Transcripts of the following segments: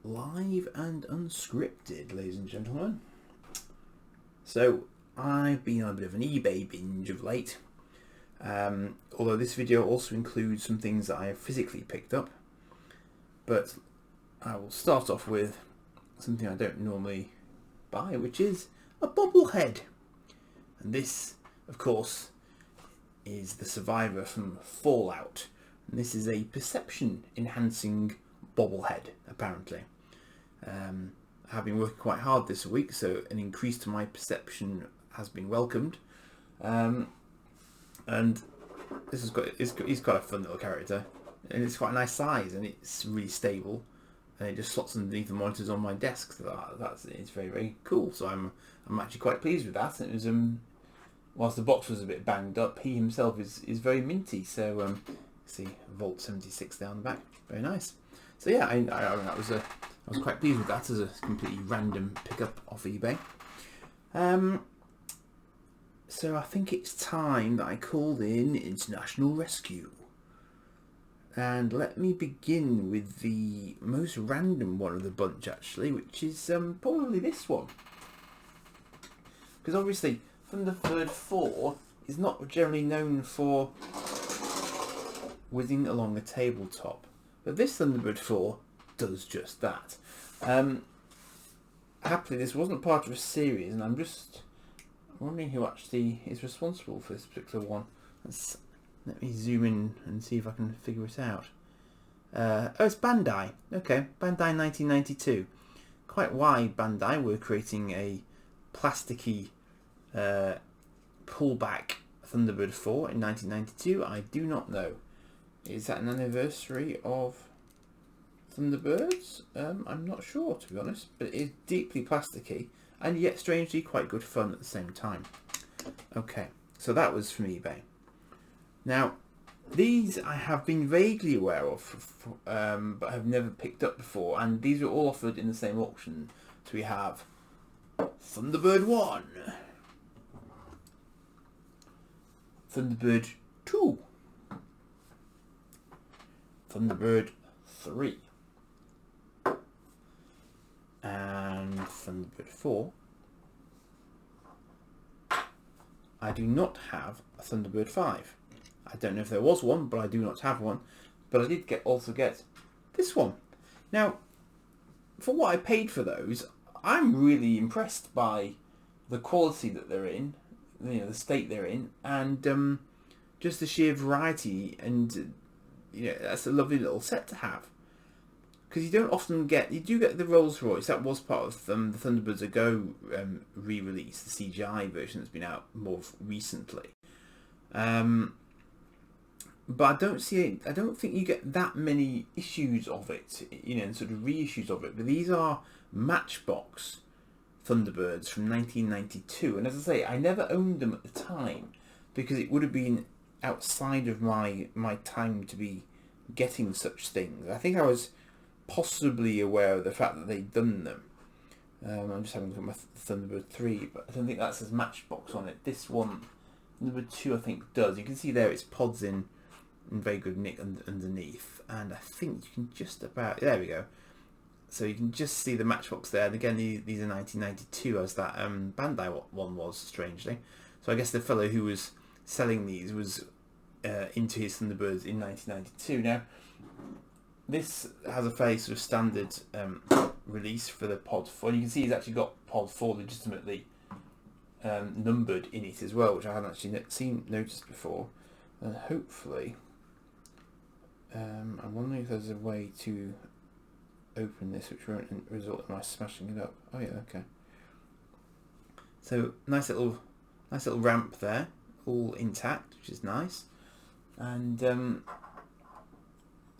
live and unscripted, ladies and gentlemen. So I've been on a bit of an eBay binge of late, although this video also includes some things that I have physically picked up, but I will start off with something I don't normally buy, which is a bobblehead. And this, of course, is the survivor from Fallout. And this is a perception enhancing bobblehead, apparently. I've been working quite hard this week, so an increase to my perception has been welcomed. And this he's got a fun little character, and it's quite a nice size, and it's really stable, and it just slots underneath the monitors on my desk. So it's very, very cool. So I'm actually quite pleased with that. It was whilst the box was a bit banged up, he himself is very minty. So see Vault 76 down the back, very nice. So yeah, I was quite pleased with that as a completely random pickup off eBay. So I think it's time that I called in international rescue. And let me begin with the most random one of the bunch, actually, which is probably this one. Because obviously Thunderbird 4 is not generally known for whizzing along a tabletop, but this Thunderbird 4 does just that. Happily, this wasn't part of a series, and I'm just wondering who actually is responsible for this particular one. Let me zoom in and see if I can figure it out. Oh, it's Bandai. Okay, Bandai 1992. Quite why Bandai were creating a plasticky pullback Thunderbird 4 in 1992, I do not know. Is that an anniversary of Thunderbirds? I'm not sure, to be honest, but it is deeply plasticky and yet strangely quite good fun at the same time. Okay, so that was from eBay. Now, these I have been vaguely aware of, but have never picked up before, and these are all offered in the same auction. So we have Thunderbird 1, Thunderbird 2, Thunderbird 3, and Thunderbird 4. I do not have a Thunderbird 5. I don't know if there was one, but I do not have one. But I did also get this one. Now, for what I paid for those, I'm really impressed by the quality that they're in, you know, the state they're in, and just the sheer variety. And you know, that's a lovely little set to have. Because you don't often get, you do get the Rolls Royce. That was part of the Thunderbirds Go re-release, the CGI version that's been out more recently. But I don't think you get that many issues of it, you know, sort of reissues of it. But these are Matchbox Thunderbirds from 1992, and as I say, I never owned them at the time because it would have been outside of my time to be getting such things. I think I was possibly aware of the fact that they'd done them. I'm just having a look at my Thunderbird 3, but I don't think that says Matchbox on it. This one, Thunderbird 2, I think does. You can see there it's pods in very good nick underneath, and I think you can just about, there we go. So you can just see the Matchbox there, and again these are 1992 as that Bandai one was, strangely. So I guess the fellow who was selling these was into his Thunderbirds in 1992. Now, this has a fairly sort of standard release for the Pod 4. You can see he's actually got Pod 4 legitimately numbered in it as well, which I hadn't actually noticed before. And hopefully, I'm wondering if there's a way to open this which won't result in my smashing it up. Oh yeah, okay. So nice little ramp there, all intact, which is nice. And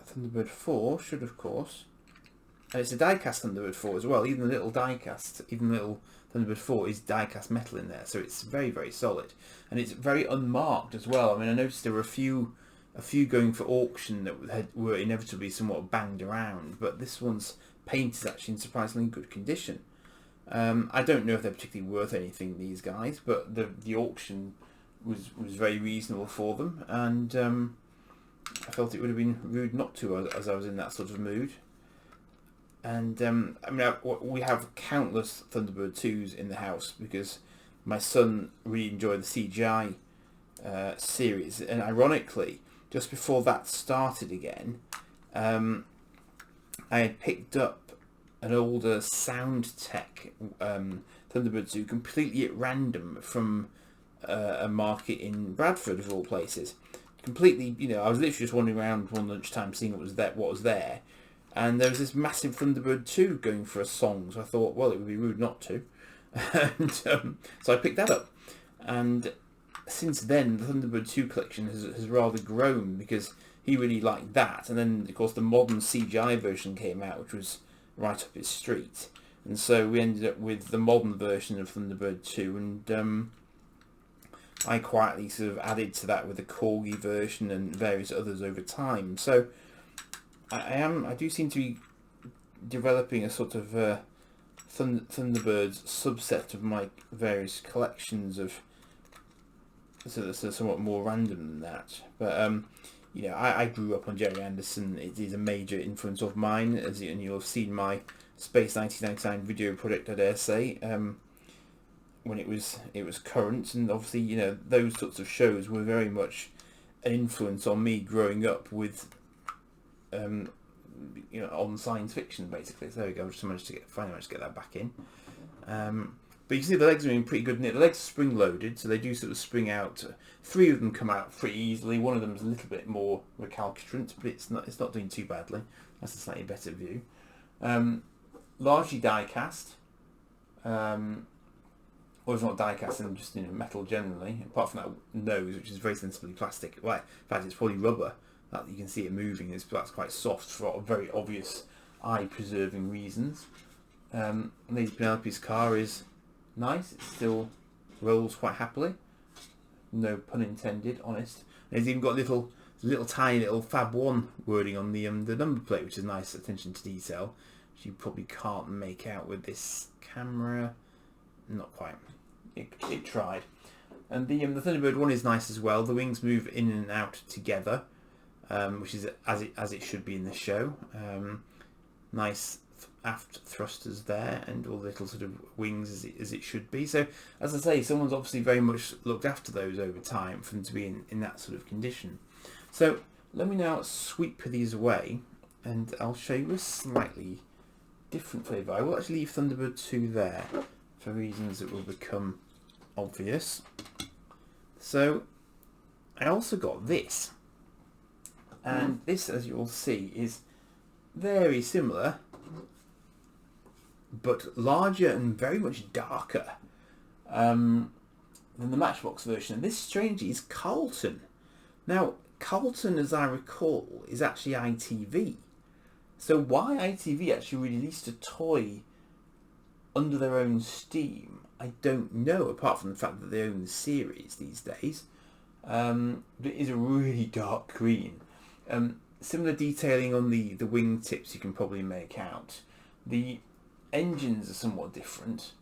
Thunderbird 4 should, of course, and it's a die-cast Thunderbird 4 as well. Even the little die-cast, even the little Thunderbird 4 is die-cast metal in there, so it's very, very solid, and it's very unmarked as well. I mean, I noticed there were a few going for auction that were inevitably somewhat banged around, but this one's paint is actually in surprisingly good condition. I don't know if they're particularly worth anything, these guys, but the auction was very reasonable for them, and I felt it would have been rude not to, as I was in that sort of mood. And I mean, we have countless Thunderbird 2s in the house because my son really enjoyed the CGI series, and ironically, just before that started again, I had picked up an older Soundtech Thunderbird 2 completely at random from a market in Bradford, of all places. Completely, you know, I was literally just wandering around one lunchtime seeing what was there, and there was this massive Thunderbird 2 going for a song, so I thought, well, it would be rude not to. And so I picked that up, and since then the Thunderbird 2 collection has rather grown because he really liked that, and then of course the modern CGI version came out, which was right up his street, and so we ended up with the modern version of Thunderbird 2, and I quietly sort of added to that with the Corgi version and various others over time. So I do seem to be developing a sort of Thunderbirds subset of my various collections of so somewhat more random than that. But you know, I grew up on Jerry Anderson. It is a major influence of mine, and you'll have seen my Space 1999 video project, I dare say, when it was current, and obviously, you know, those sorts of shows were very much an influence on me growing up with, you know, on science fiction basically. So there we go. I just finally managed to get that back in. But you can see the legs are in pretty good knit. The legs are spring loaded, so they do sort of spring out. 3 of them come out pretty easily. One of them is a little bit more recalcitrant, but it's not doing too badly. That's a slightly better view. Largely die cast. Or it's not die cast, and just, you know, metal generally. Apart from that nose, which is very sensibly plastic. Well, in fact, it's probably rubber. That you can see it moving. That's quite soft for very obvious eye-preserving reasons. Lady Penelope's car is nice. It still rolls quite happily. No pun intended, honest. And it's even got little tiny little Fab 1 wording on the number plate, which is nice attention to detail, which you probably can't make out with this camera. Not quite. It tried. And the Thunderbird 1 is nice as well. The wings move in and out together, which is as it should be in the show. Nice aft thrusters there, and all the little sort of wings as it should be. So, as I say, someone's obviously very much looked after those over time for them to be in that sort of condition. So let me now sweep these away, and I'll show you a slightly different flavour. I will actually leave Thunderbird 2 there for reasons that will become obvious. So I also got this, and this, as you'll see, is very similar but larger and very much darker than the Matchbox version. And this, strangely, is Carlton. Now, Carlton, as I recall, is actually ITV. So why ITV actually released a toy under their own steam, I don't know, apart from the fact that they own the series these days. But it is a really dark green. Similar detailing on the wing tips you can probably make out. The engines are somewhat different.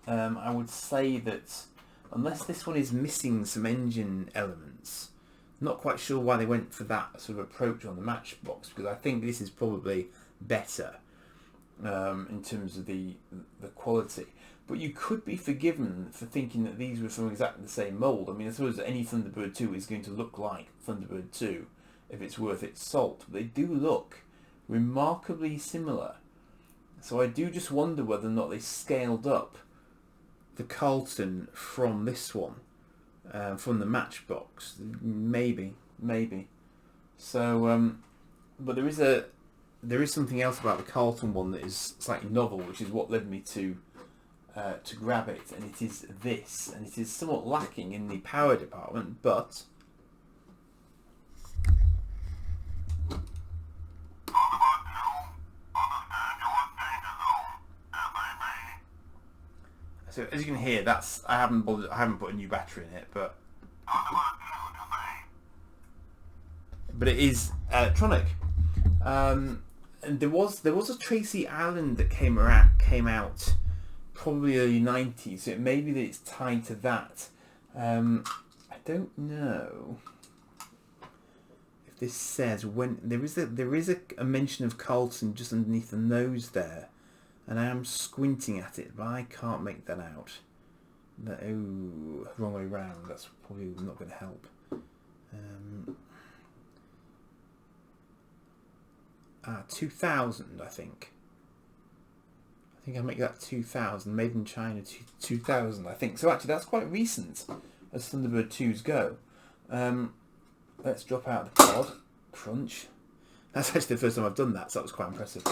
I would say that unless this one is missing some engine elements, not quite sure why they went for that sort of approach on the Matchbox, because I think this is probably better in terms of the quality. But you could be forgiven for thinking that these were from exactly the same mould. I mean, I suppose any Thunderbird 2 is going to look like Thunderbird 2 if it's worth its salt. But they do look remarkably similar. So I do just wonder whether or not they scaled up the Carlton from this one, from the Matchbox. Maybe. So, but there is something else about the Carlton one that is slightly novel, which is what led me to grab it, and it is this, and it is somewhat lacking in the power department, but so as you can hear, that's I haven't put a new battery in it, but it is electronic. And there was a Tracy Allen that came out probably early 90s, so it may be that it's tied to that. I don't know if this says when there is a mention of Carlton just underneath the nose there, and I am squinting at it, but I can't make that out. Wrong way round. That's probably not going to help. 2000, I think. I think I make that 2000. Made in China 2000, I think. So actually, that's quite recent as Thunderbird 2s go. Let's drop out the pod. Crunch. That's actually the first time I've done that, so that was quite impressive.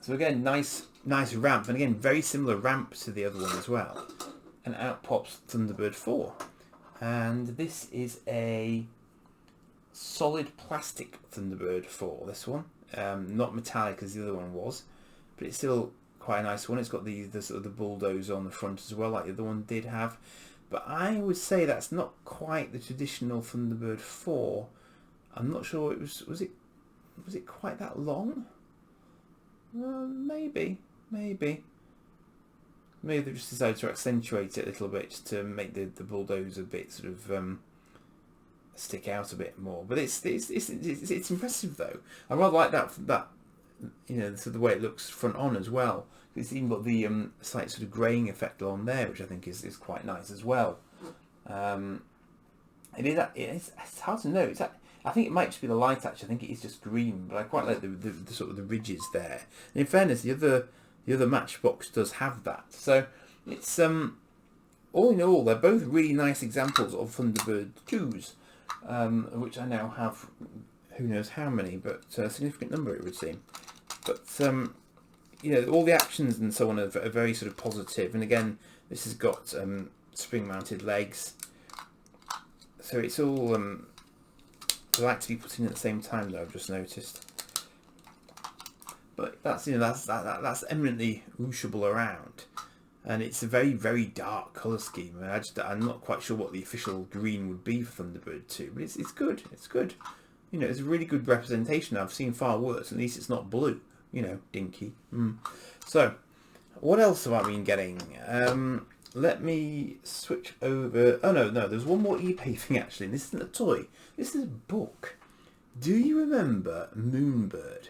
So again, nice ramp, and again, very similar ramp to the other one as well. And out pops Thunderbird 4. And this is a solid plastic Thunderbird 4, this one. Not metallic as the other one was, but it's still quite a nice one. It's got the sort of the bulldozer on the front as well, like the other one did have. But I would say that's not quite the traditional Thunderbird 4. I'm not sure it was it quite that long? Maybe they just decided to accentuate it a little bit just to make the bulldozer bit sort of stick out a bit more. But it's impressive though. I rather like that so the way it looks front on as well. It's even got the slight sort of greying effect on there, which I think is quite nice as well. It's hard to know. I think it might just be the light actually. I think it is just green, but I quite like the sort of the ridges there. And in fairness, the other Matchbox does have that. So it's all in all, they're both really nice examples of Thunderbird 2s, which I now have who knows how many, but a significant number it would seem. But all the actions and so on are very sort of positive. And again, this has got spring-mounted legs, so it's all they like to be put in at the same time, though, I've just noticed. But that's eminently whooshable around, and it's a very, very dark colour scheme. I'm not quite sure what the official green would be for Thunderbird 2, but it's good. It's good. It's a really good representation. I've seen far worse. At least it's not blue. Dinky. So, what else have I been getting? Let me switch over. Oh no, there's one more eBay thing actually. This isn't a toy. This is a book. Do you remember Moonbird?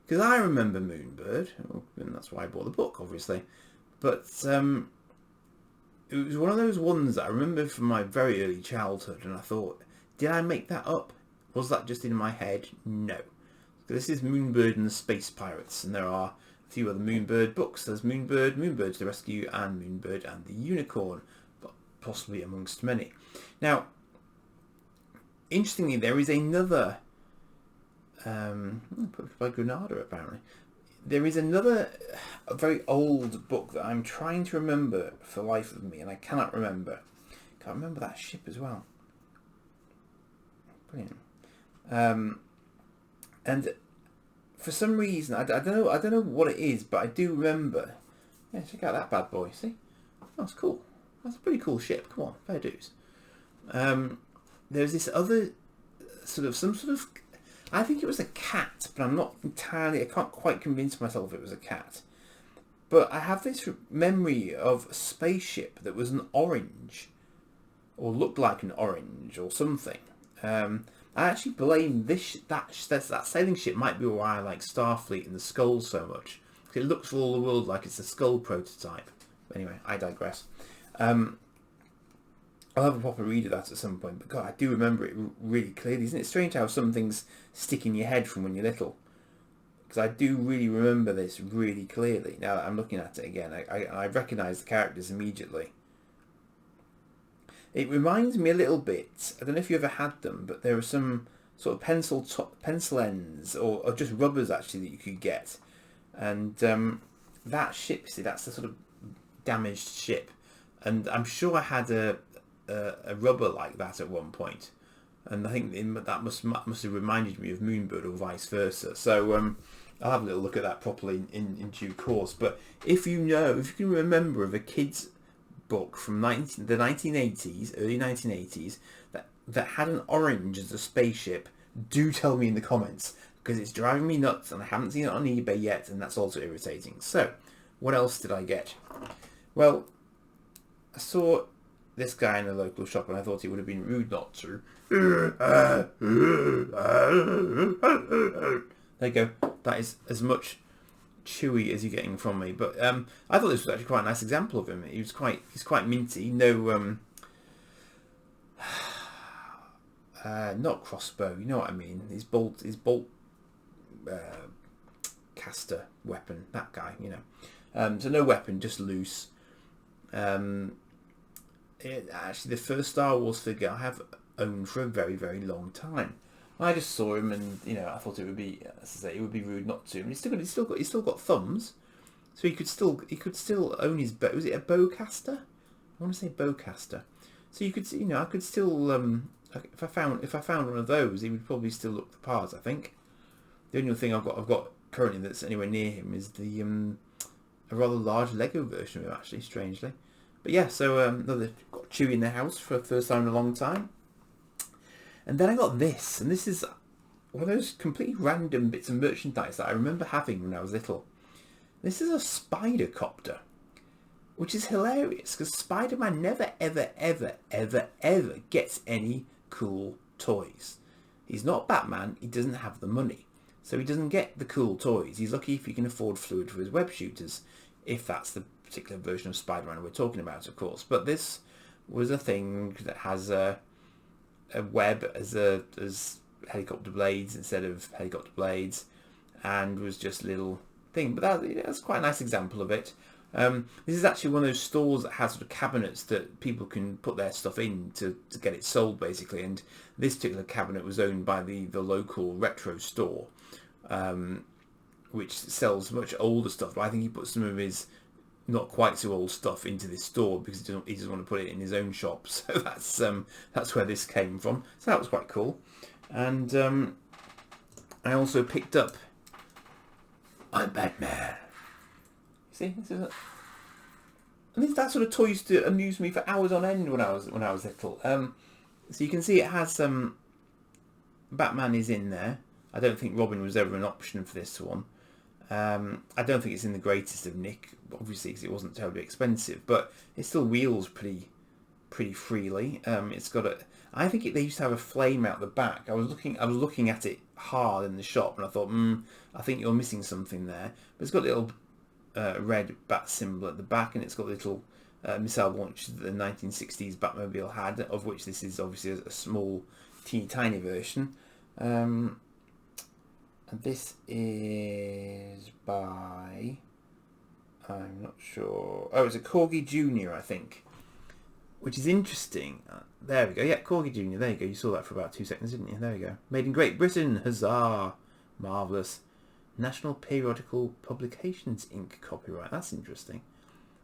Because I remember Moonbird, and that's why I bought the book, obviously. But it was one of those ones that I remember from my very early childhood, and I thought, did I make that up? Was that just in my head? No. This is Moonbird and the Space Pirates, and there are a few other Moonbird books. There's Moonbird, Moonbird to the Rescue, and Moonbird and the Unicorn, but possibly amongst many. Now, interestingly, there is another, by Granada apparently, there is a very old book that I'm trying to remember for the life of me, and I cannot remember. Can't remember that ship as well. Brilliant. And for some reason, I don't know what it is, but I do remember. Yeah, check out that bad boy. See, that's cool. That's a pretty cool ship. Come on, fair dues. There's this other some sort of. I think it was a cat, but I'm not entirely. I can't quite convince myself it was a cat. But I have this memory of a spaceship that was an orange, or looked like an orange, or something. I actually blame that sailing ship might be why I like Starfleet and the Skull so much, because it looks for all the world like it's a Skull prototype. But anyway, I digress. I'll have a proper read of that at some point, but God, I do remember it really clearly. Isn't it strange how some things stick in your head from when you're little? Because I do really remember this really clearly. Now that I'm looking at it again, I recognise the characters immediately. It reminds me a little bit, I don't know if you ever had them, but there are some sort of pencil ends, or just rubbers actually that you could get. And that ship, see, that's the sort of damaged ship. And I'm sure I had a rubber like that at one point. And I think that must have reminded me of Moonbird or vice versa. So I'll have a little look at that properly in due course. But if you can remember of a kid's book from the 1980s, early 1980s, that had an orange as a spaceship, do tell me in the comments, because it's driving me nuts and I haven't seen it on eBay yet, and that's also irritating. So, what else did I get? Well, I saw this guy in a local shop and I thought it would have been rude not to. There you go. That is as much Chewy as you're getting from me. But I thought this was actually quite a nice example of him. He's quite minty. No, not crossbow. You know what I mean? His bolt caster weapon. That guy. You know. So no weapon, just loose. Actually, the first Star Wars figure I have owned for a very, very long time. I just saw him, and you know, I thought it would be, as I say, it would be rude not to. And he's still got thumbs, so he could still own his bow. Was it a bowcaster? I want to say bowcaster. So you could, you know, I could still, if I found one of those, he would probably still look the part. I think. The only thing I've got currently that's anywhere near him is the a rather large Lego version of him, actually, strangely. But yeah, so another got Chewy in the house for the first time in a long time. And then I got this, and this is one of those completely random bits of merchandise that I remember having when I was little. This is a Spidercopter, which is hilarious because Spiderman never, ever, ever, ever, ever gets any cool toys. He's not Batman, he doesn't have the money. So he doesn't get the cool toys. He's lucky if he can afford fluid for his web shooters, if that's the particular version of Spider-Man we're talking about, of course. But this was a thing that has a web as helicopter blades instead of helicopter blades, and was just a little thing. But that's quite a nice example of it. This is actually one of those stores that has sort of cabinets that people can put their stuff in to get it sold, basically. And this particular cabinet was owned by the local retro store, which sells much older stuff. But I think he put some of his not quite so old stuff into this store because he doesn't want to put it in his own shop. So that's where this came from. So that was quite cool. And I also picked up I'm Batman. See, this is that sort of toy used to amuse me for hours on end when I was little. So you can see it has Batman is in there. I don't think Robin was ever an option for this one. I don't think it's in the greatest of nick, obviously, because it wasn't terribly expensive, but it still wheels pretty freely. It's got I think they used to have a flame out the back. I was looking at it hard in the shop, and I thought, I think you're missing something there. But it's got a little red bat symbol at the back, and it's got a little missile launch that the 1960s Batmobile had, of which this is obviously a small, teeny tiny version. And this is by, I'm not sure. Oh, it's a Corgi Jr, I think, which is interesting. There we go. Yeah, Corgi Jr. There you go. You saw that for about 2 seconds, didn't you? There we go. Made in Great Britain. Huzzah! Marvellous. National Periodical Publications Inc. copyright. That's interesting.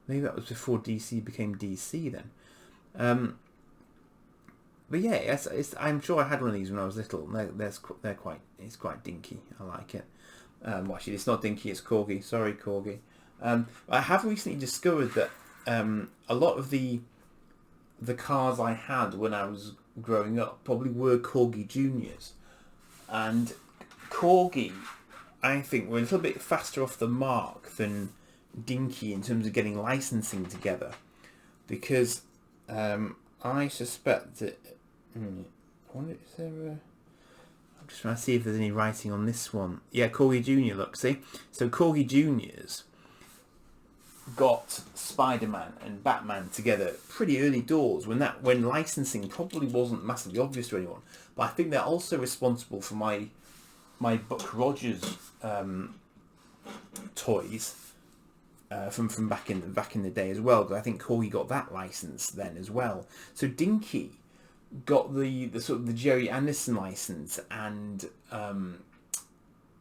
Maybe that was before DC became DC then. But yeah, I'm sure I had one of these when I was little. It's quite dinky. I like it. Well, actually, it's not dinky. It's Corgi. Sorry, Corgi. I have recently discovered that a lot of the cars I had when I was growing up probably were Corgi Juniors, and Corgi, I think, were a little bit faster off the mark than Dinky in terms of getting licensing together, because I suspect that. I'm just trying to see if there's any writing on this one. Yeah, Corgi Jr. Look, see, so Corgi Juniors got Spider-Man and Batman together pretty early doors when licensing probably wasn't massively obvious to anyone. But I think they're also responsible for my Buck Rogers toys from back in the day as well. Because I think Corgi got that license then as well. So Dinky got the sort of the Jerry Anderson license and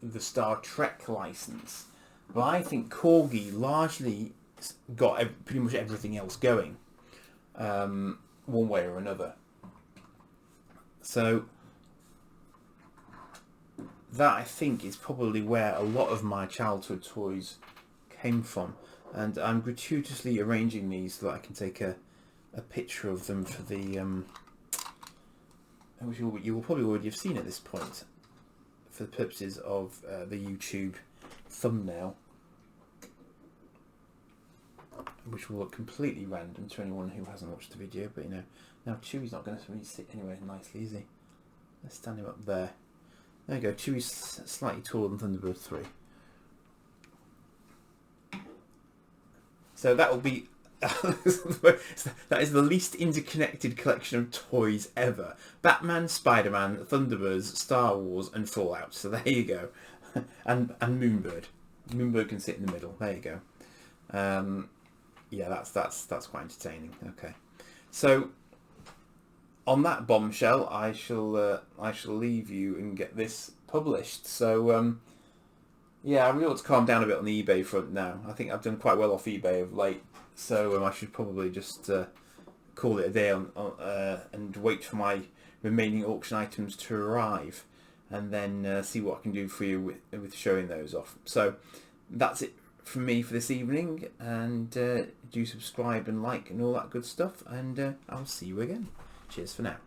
the Star Trek license. But I think Corgi largely got pretty much everything else going, one way or another. So that, I think, is probably where a lot of my childhood toys came from. And I'm gratuitously arranging these so that I can take a picture of them for the... which you will probably already have seen at this point, for the purposes of the YouTube thumbnail, which will look completely random to anyone who hasn't watched the video. But you know, now Chewy's not going to really sit anywhere nicely, is he? Let's stand him up there. There you go. Chewie's slightly taller than Thunderbird 3. So that will be... that is the least interconnected collection of toys ever. Batman, Spider-Man, Thunderbirds, Star Wars and Fallout. So there you go. and Moonbird. Moonbird can sit in the middle. There you go. Yeah, that's quite entertaining. Okay. So on that bombshell, I shall leave you and get this published. So yeah, I really ought to calm down a bit on the eBay front now. I think I've done quite well off eBay of late, so I should probably just call it a day and wait for my remaining auction items to arrive, and then see what I can do for you with showing those off. So that's it from me for this evening, and do subscribe and like and all that good stuff, and I'll see you again. Cheers for now.